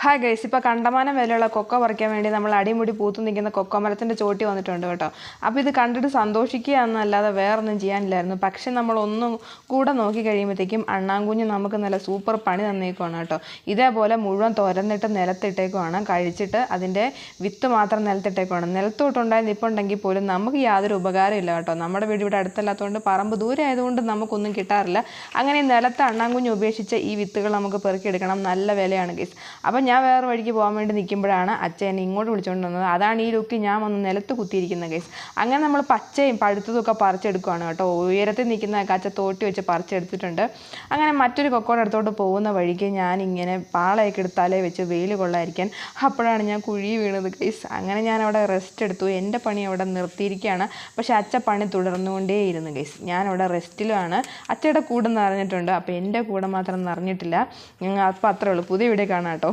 Hi guys, ഇപ്പോൾ കണ്ടമാനം വിലയുള്ള കൊക്കോ പറിക്കാൻ വേണ്ടി നമ്മൾ അടിമുടി പൂത്തു നിൽക്കുന്ന കൊക്കോ മരത്തിൻ്റെ ചോട്ടി വന്നിട്ടുണ്ട് കേട്ടോ. അപ്പോൾ ഇത് കണ്ടിട്ട് സന്തോഷിക്കുക എന്നല്ലാതെ വേറൊന്നും ചെയ്യാനില്ലായിരുന്നു. പക്ഷെ നമ്മൾ ഒന്നും കൂടെ നോക്കി കഴിയുമ്പോഴത്തേക്കും അണ്ണാങ്കുഞ്ഞ് നമുക്ക് നല്ല സൂപ്പർ പണി തന്നേക്കുവാണ് കേട്ടോ. ഇതേപോലെ മുഴുവൻ തുരന്നിട്ട് നിലത്തിട്ടേക്കുവാണ്. കഴിച്ചിട്ട് അതിൻ്റെ വിത്ത് മാത്രം നിലത്തിട്ടേക്കുവാണ്. നിലത്തോട്ടുണ്ടായി നിൽപ്പുണ്ടെങ്കിൽ പോലും നമുക്ക് യാതൊരു ഉപകാരമില്ല കേട്ടോ. നമ്മുടെ വീട് ഇവിടെ അടുത്തല്ലാത്തതുകൊണ്ട് പറമ്പ് ദൂരെ ആയതുകൊണ്ട് നമുക്കൊന്നും കിട്ടാറില്ല. അങ്ങനെ നിലത്ത് അണ്ണാങ്കുഞ്ഞ് ഉപേക്ഷിച്ച് ഈ വിത്തുകൾ നമുക്ക് പെറുക്കിയെടുക്കണം. നല്ല വിലയാണ് ഗൈസ്. അപ്പം ഞാൻ വേറെ വഴിക്ക് പോകാൻ വേണ്ടി നിൽക്കുമ്പോഴാണ് അച്ഛൻ എന്നെ ഇങ്ങോട്ട് വിളിച്ചുകൊണ്ട് വന്നത്. അതാണ് ഈ ലുക്ക് ഞാൻ വന്ന് നിലത്ത് കുത്തിയിരിക്കുന്നത് ഗൈസ്. അങ്ങനെ നമ്മൾ പച്ചയും പഴുത്തതൊക്കെ പറിച്ചെടുക്കുകയാണ് കേട്ടോ. ഉയരത്തിൽ നിൽക്കുന്ന അച്ഛ തോട്ടി വെച്ച് പറിച്ചെടുത്തിട്ടുണ്ട്. അങ്ങനെ മറ്റൊരു കൊക്കോയുടെ അടുത്തോട്ട് പോകുന്ന വഴിക്ക് ഞാനിങ്ങനെ പാളയൊക്കെ എടുത്താലേ വെച്ച് വെയിൽ കൊള്ളാതിരിക്കാൻ. അപ്പോഴാണ് ഞാൻ കുഴി വീണത് ഗൈസ്. അങ്ങനെ ഞാൻ അവിടെ റെസ്റ്റ് എടുത്തു. എൻ്റെ പണി അവിടെ നിർത്തിയിരിക്കുകയാണ്. പക്ഷേ അച്ഛ പണി തുടർന്നുകൊണ്ടേയിരുന്നു ഗൈസ്. ഞാനവിടെ റെസ്റ്റിലുമാണ്. അച്ഛയുടെ കൂടെ നിറഞ്ഞിട്ടുണ്ട്. അപ്പോൾ എൻ്റെ കൂടെ മാത്രം നിറഞ്ഞിട്ടില്ല. അപ്പോൾ അത്രേ ഉള്ളൂ. പുതിയ വീഡിയോ കാണാം കേട്ടോ.